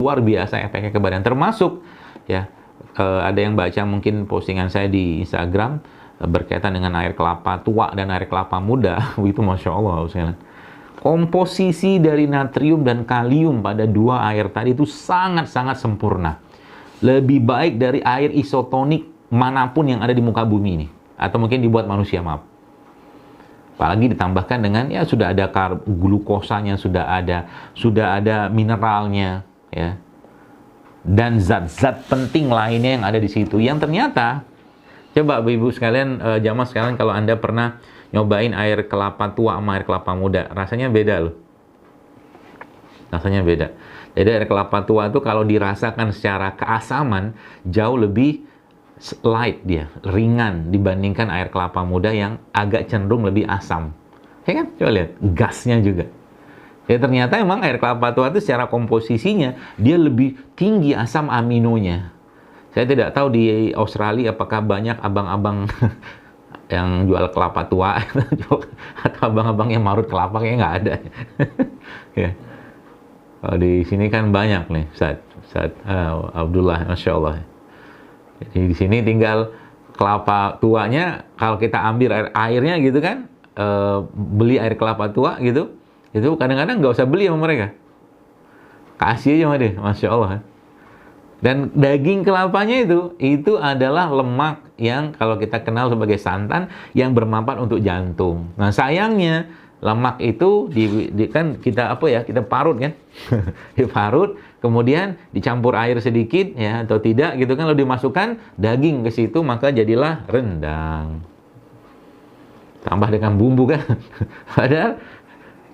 luar biasa efeknya ke badan. Termasuk ya ada yang baca mungkin postingan saya di Instagram berkaitan dengan air kelapa tua dan air kelapa muda. Itu Masya Allah, komposisi dari natrium dan kalium pada dua air tadi itu sangat-sangat sempurna. Lebih baik dari air isotonik manapun yang ada di muka bumi ini. Atau mungkin dibuat manusia, maaf. Apalagi ditambahkan dengan ya sudah ada glukosanya, sudah ada mineralnya, ya. Dan zat-zat penting lainnya yang ada di situ. Yang ternyata, coba Ibu sekalian, jamaah sekalian, kalau Anda pernah nyobain air kelapa tua sama air kelapa muda, rasanya beda loh. Rasanya beda. Jadi air kelapa tua itu kalau dirasakan secara keasaman, jauh lebih light dia, ringan dibandingkan air kelapa muda yang agak cenderung lebih asam. Ya kan? Coba lihat, gasnya juga. Ya ternyata emang air kelapa tua itu secara komposisinya, dia lebih tinggi asam aminonya. Saya tidak tahu di Australia apakah banyak abang-abang yang jual kelapa tua atau abang-abang yang marut kelapa, kayaknya nggak ada. Ya. Kalau di sini kan banyak nih, Ustaz Abdullah, Masya Allah. Jadi di sini tinggal kelapa tuanya, kalau kita ambil airnya gitu kan, beli air kelapa tua gitu, itu kadang-kadang nggak usah beli sama mereka. Kasih aja sama dia, Masya Allah. Dan daging kelapanya itu adalah lemak yang kalau kita kenal sebagai santan yang bermanfaat untuk jantung. Nah sayangnya lemak itu kan kita kita parut kan, diparut, kemudian dicampur air sedikit ya atau tidak gitu kan, lalu dimasukkan daging ke situ, maka jadilah rendang. Tambah dengan bumbu kan. Padahal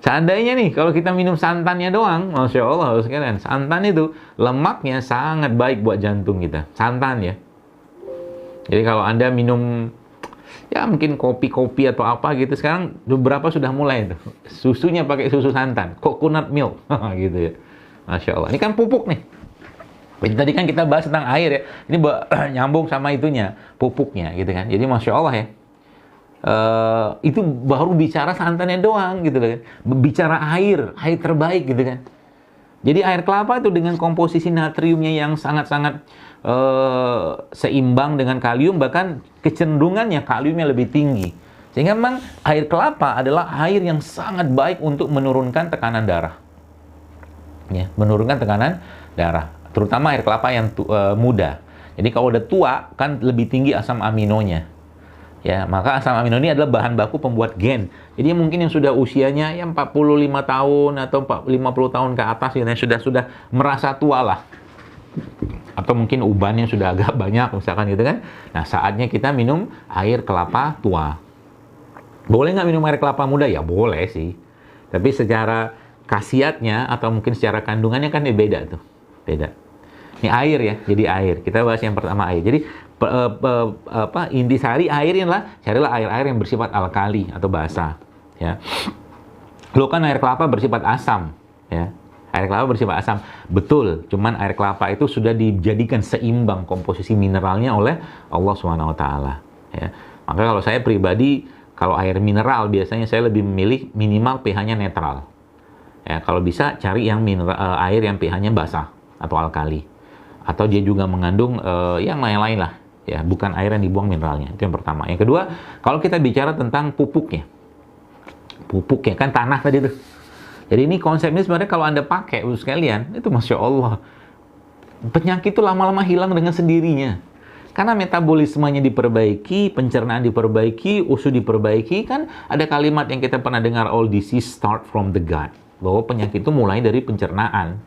seandainya nih kalau kita minum santannya doang, Masya Allah sekalian, santan itu lemaknya sangat baik buat jantung kita. Santan ya. Jadi kalau Anda minum ya mungkin kopi-kopi atau apa gitu, sekarang beberapa sudah mulai itu susunya pakai susu santan, coconut milk gitu ya. Masya Allah, ini kan pupuk nih. Tadi kan kita bahas tentang air ya, ini nyambung sama itunya, pupuknya gitu kan. Jadi Masya Allah ya, itu baru bicara santannya doang gitu kan, bicara air terbaik gitu kan. Jadi air kelapa itu dengan komposisi natriumnya yang sangat-sangat seimbang dengan kalium, bahkan kecenderungannya kaliumnya lebih tinggi. Sehingga memang air kelapa adalah air yang sangat baik untuk menurunkan tekanan darah. Ya, menurunkan tekanan darah, terutama air kelapa yang muda. Jadi kalau udah tua kan lebih tinggi asam aminonya. Ya, maka asam amino ini adalah bahan baku pembuat gen. Jadi mungkin yang sudah usianya ya 45 tahun atau 50 tahun ke atas ya, sudah merasa tua lah. Atau mungkin ubannya sudah agak banyak misalkan gitu kan. Nah, saatnya kita minum air kelapa tua. Boleh nggak minum air kelapa muda? Ya boleh sih. Tapi secara khasiatnya atau mungkin secara kandungannya kan beda tuh. Beda. Ini air ya, jadi air. Kita bahas yang pertama air. Jadi intisari airnya lah, carilah air-air yang bersifat alkali atau basah. Ya. Lo kan air kelapa bersifat asam, ya. Air kelapa bersifat asam, betul. Cuman air kelapa itu sudah dijadikan seimbang komposisi mineralnya oleh Allah SWT. Ya. Maka kalau saya pribadi, kalau air mineral biasanya saya lebih memilih minimal pH-nya netral. Ya, kalau bisa cari yang air yang pH-nya basah atau alkali. Atau dia juga mengandung yang lain-lain lah. Ya, bukan air yang dibuang mineralnya. Itu yang pertama. Yang kedua, kalau kita bicara tentang pupuknya. Pupuknya kan tanah tadi tuh. Jadi ini konsepnya sebenarnya kalau Anda pakai sekalian, itu Masya Allah. Penyakit itu lama-lama hilang dengan sendirinya. Karena metabolismenya diperbaiki, pencernaan diperbaiki, usus diperbaiki. Kan ada kalimat yang kita pernah dengar, all disease start from the gut. Bahwa penyakit itu mulai dari pencernaan.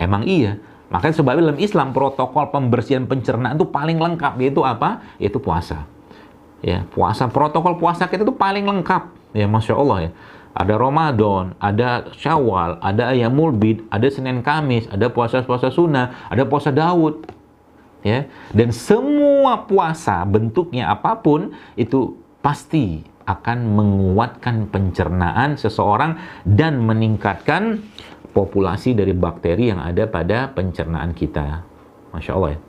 Emang iya. Makanya sebabnya dalam Islam protokol pembersihan pencernaan itu paling lengkap, yaitu apa? Yaitu puasa. Ya, puasa, protokol puasa kita itu paling lengkap. Ya, Masya Allah ya. Ada Ramadan, ada Syawal, ada Ayyamul Bid, ada Senin Kamis, ada puasa-puasa sunnah, ada puasa Daud. Ya, dan semua puasa bentuknya apapun itu pasti akan menguatkan pencernaan seseorang dan meningkatkan populasi dari bakteri yang ada pada pencernaan kita. Masya Allah ya.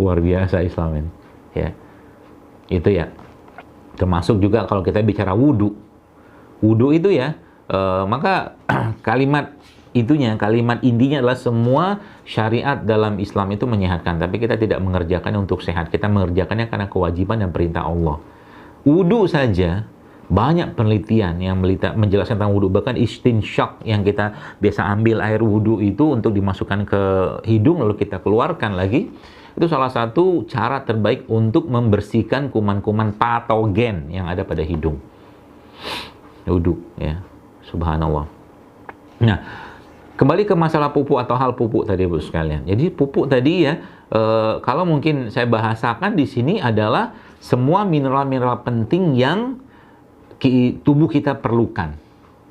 Luar biasa Islam ini. Ya. Itu ya. Termasuk juga kalau kita bicara wudhu. Wudhu itu ya, maka kalimat itunya, kalimat intinya adalah semua syariat dalam Islam itu menyehatkan, tapi kita tidak mengerjakannya untuk sehat, kita mengerjakannya karena kewajiban dan perintah Allah. Wudu saja, banyak penelitian yang menjelaskan tentang wudu, bahkan istinsyak yang kita biasa ambil air wudu itu untuk dimasukkan ke hidung lalu kita keluarkan lagi, itu salah satu cara terbaik untuk membersihkan kuman-kuman patogen yang ada pada hidung. Wudu, ya, subhanallah. Nah, kembali ke masalah pupuk atau hal pupuk tadi, Bu sekalian. Jadi pupuk tadi ya, kalau mungkin saya bahasakan di sini adalah semua mineral-mineral penting yang tubuh kita perlukan,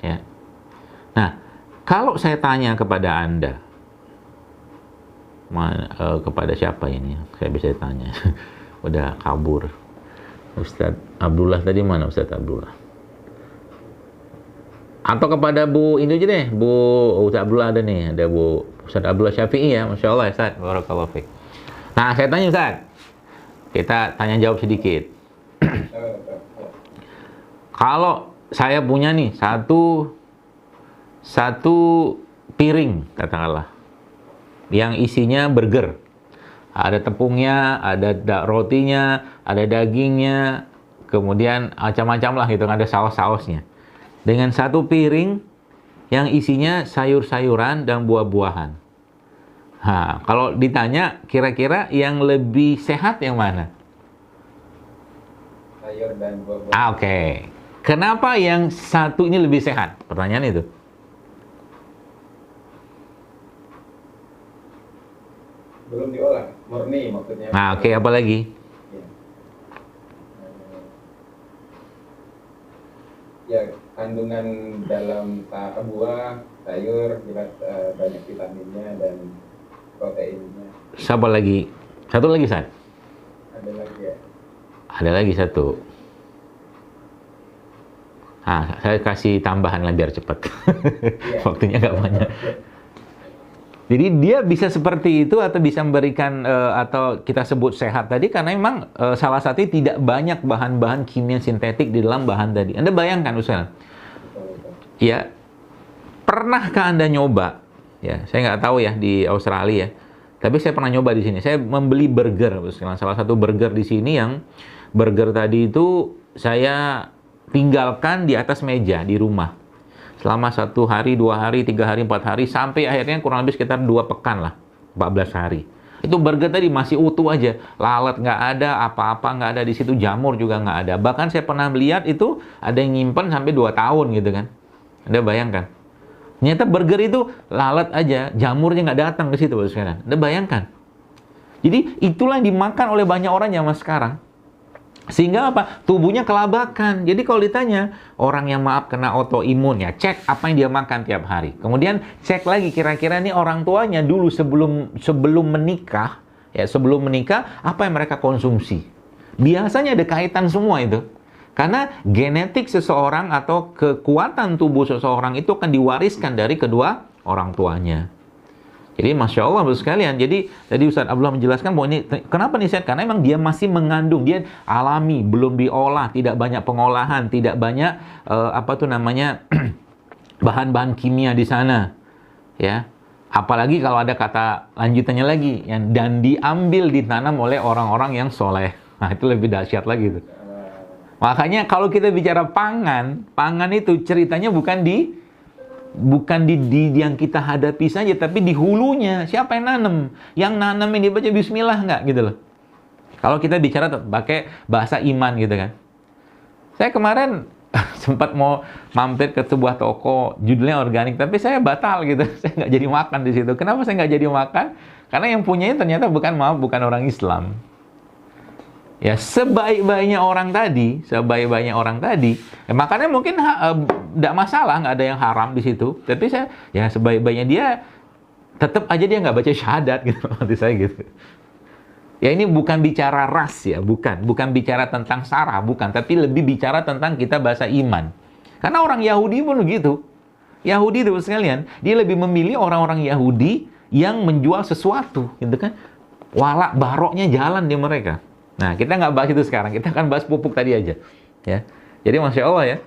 ya. Nah, kalau saya tanya kepada Anda, kepada siapa ini? Saya bisa tanya. Udah kabur. Ustadz Abdullah tadi mana Ustadz Abdullah? Atau kepada Bu ini aja deh, Bu Ustadz Abdullah ada nih, ada Bu Ustadz Abdullah Syafi'i ya, Masya Allah Ustadz, barakallahu fiik. Nah, saya tanya Ustadz, kita tanya jawab sedikit. Kalau saya punya nih satu piring katakanlah yang isinya burger, ada tepungnya, ada rotinya, ada dagingnya, kemudian macam-macam lah gitu, ada saus-sausnya. Dengan satu piring yang isinya sayur-sayuran dan buah-buahan. Nah, kalau ditanya kira-kira yang lebih sehat yang mana? Sayur dan buah-buahan. Oke. Kenapa yang satu ini lebih sehat? Pertanyaan itu. Belum diolah, murni maksudnya. Nah, oke, apa lagi? Ya, kandungan dalam buah, sayur, jelas banyak vitaminnya dan proteinnya. Siapa lagi? Satu lagi, San? Ada lagi ya? Ada lagi satu. Nah, saya kasih tambahan lah biar cepat. Yeah. Waktunya nggak banyak. Jadi dia bisa seperti itu atau bisa memberikan atau kita sebut sehat tadi karena memang salah satunya tidak banyak bahan-bahan kimia sintetik di dalam bahan tadi. Anda bayangkan Ustaz, ya, pernahkah Anda nyoba? Ya, saya nggak tahu ya di Australia ya, tapi saya pernah nyoba di sini. Saya membeli burger, Ustaz. Salah satu burger di sini yang burger tadi itu saya tinggalkan di atas meja di rumah selama 1 hari, 2 hari, 3 hari, 4 hari, sampai akhirnya kurang lebih sekitar 2 pekan lah, 14 hari. Itu burger tadi masih utuh aja, lalat nggak ada, apa-apa nggak ada di situ, jamur juga nggak ada. Bahkan saya pernah melihat itu ada yang nyimpen sampai 2 tahun gitu kan. Anda bayangkan. Ternyata burger itu lalat aja, jamurnya nggak datang ke situ sekarang. Anda bayangkan. Jadi itulah yang dimakan oleh banyak orang zaman sekarang. Sehingga apa? Tubuhnya kelabakan. Jadi kalau ditanya, orang yang maaf kena autoimun ya, cek apa yang dia makan tiap hari. Kemudian cek lagi kira-kira nih orang tuanya dulu sebelum menikah, ya sebelum menikah apa yang mereka konsumsi. Biasanya ada kaitan semua itu. Karena genetik seseorang atau kekuatan tubuh seseorang itu akan diwariskan dari kedua orang tuanya. Jadi Masya Allah Bapak sekalian, jadi tadi Ustaz Abdullah menjelaskan bahwa ini, kenapa nih Ustaz? Karena memang dia masih mengandung, dia alami, belum diolah, tidak banyak pengolahan, tidak banyak bahan-bahan kimia di sana, ya. Apalagi kalau ada kata lanjutannya lagi, yang dan diambil ditanam oleh orang-orang yang soleh. Nah itu lebih dahsyat lagi tuh. Makanya kalau kita bicara pangan itu ceritanya bukan di yang kita hadapi saja, tapi di hulunya. Siapa yang nanam? Yang nanam ini baca bismillah nggak gitu loh. Kalau kita bicara pakai bahasa iman gitu kan. Saya kemarin sempat mau mampir ke sebuah toko, judulnya organik, tapi saya batal gitu. Saya nggak jadi makan di situ. Kenapa saya nggak jadi makan? Karena yang punyanya ternyata bukan orang Islam. Ya, sebaik-baiknya orang tadi, ya, makanya mungkin tidak masalah, nggak ada yang haram di situ. Tapi saya, ya sebaik-baiknya dia, tetap aja dia nggak baca syahadat gitu, maksud saya gitu. Ya ini bukan bicara ras ya, bukan bicara tentang sara, bukan, tapi lebih bicara tentang kita bahasa iman. Karena orang Yahudi pun begitu. Yahudi itu sekalian, dia lebih memilih orang-orang Yahudi yang menjual sesuatu, gitu kan? Walak baroknya jalan di mereka. Nah, kita nggak bahas itu sekarang. Kita akan bahas pupuk tadi aja. Ya. Jadi, Masya Allah ya.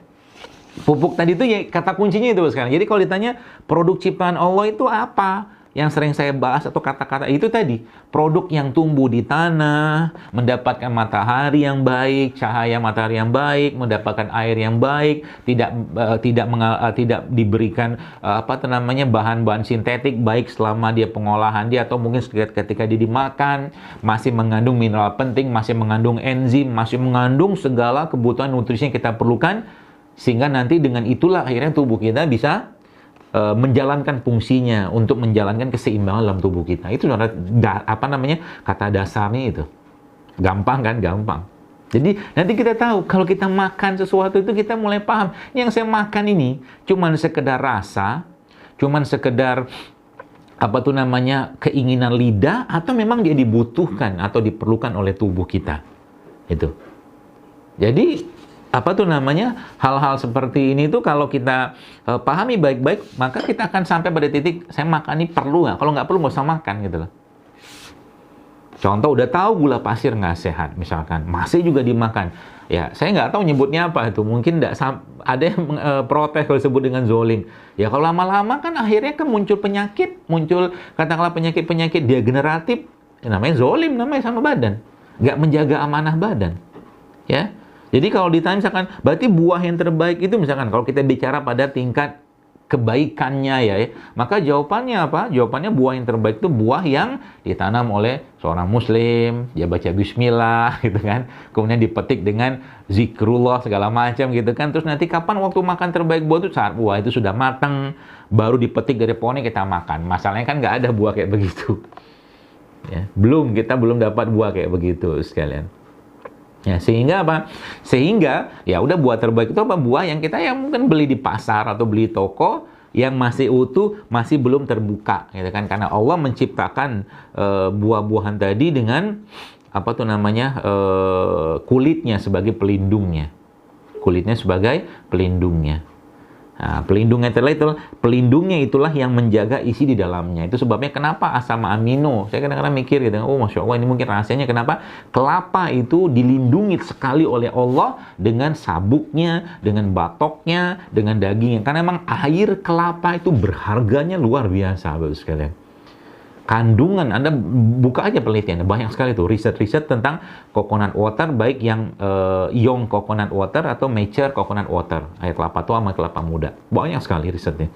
Pupuk tadi itu ya kata kuncinya itu sekarang. Jadi kalau ditanya produk ciptaan Allah itu apa? Yang sering saya bahas atau kata-kata itu tadi, produk yang tumbuh di tanah, mendapatkan matahari yang baik, cahaya matahari yang baik, mendapatkan air yang baik, tidak diberikan bahan-bahan sintetik baik selama dia pengolahan dia atau mungkin ketika dia dimakan, masih mengandung mineral penting, masih mengandung enzim, masih mengandung segala kebutuhan nutrisi yang kita perlukan, sehingga nanti dengan itulah akhirnya tubuh kita bisa menjalankan fungsinya untuk menjalankan keseimbangan dalam tubuh kita. Itu kata dasarnya itu. Gampang kan? Gampang. Jadi nanti kita tahu kalau kita makan sesuatu itu kita mulai paham. Yang saya makan ini cuman sekedar rasa, cuman sekedar keinginan lidah, atau memang dia dibutuhkan atau diperlukan oleh tubuh kita. Itu. Jadi hal-hal seperti ini tuh kalau kita pahami baik-baik, maka kita akan sampai pada titik saya makan ini perlu nggak? Kalau nggak perlu nggak usah makan gitu loh. Contoh, udah tahu gula pasir nggak sehat misalkan, masih juga dimakan. Ya, saya nggak tahu nyebutnya apa itu. Mungkin ada yang protes kalau disebut dengan zolim. Ya kalau lama-lama kan akhirnya kan muncul penyakit, katakanlah penyakit-penyakit degeneratif. Ya, namanya zolim, namanya sama badan. Nggak menjaga amanah badan. Ya. Jadi kalau ditanya misalkan, berarti buah yang terbaik itu misalkan kalau kita bicara pada tingkat kebaikannya ya, maka jawabannya apa? Jawabannya buah yang terbaik itu buah yang ditanam oleh seorang muslim, dia baca bismillah gitu kan, kemudian dipetik dengan zikrullah segala macam gitu kan, terus nanti kapan waktu makan terbaik buah itu saat buah itu sudah matang, baru dipetik dari pohonnya kita makan. Masalahnya kan nggak ada buah kayak begitu. Ya, kita belum dapat buah kayak begitu sekalian. Ya, sehingga apa? Sehingga ya udah buah terbaik itu apa? Buah yang kita mungkin beli di pasar atau beli toko yang masih utuh, masih belum terbuka, gitu kan? Karena Allah menciptakan buah-buahan tadi dengan kulitnya sebagai pelindungnya. Kulitnya sebagai pelindungnya. Nah, pelindungnya itulah yang menjaga isi di dalamnya. Itu sebabnya kenapa asam amino. Saya kadang-kadang mikir gitu, oh Masya Allah, ini mungkin rahasianya kenapa kelapa itu dilindungi sekali oleh Allah dengan sabuknya, dengan batoknya, dengan dagingnya. Karena memang air kelapa itu berharganya luar biasa, Bapak sekalian. Kandungan, Anda buka aja penelitian, banyak sekali tuh riset-riset tentang coconut water, baik yang young coconut water atau mature coconut water, air kelapa tua sama kelapa muda. Banyak sekali risetnya.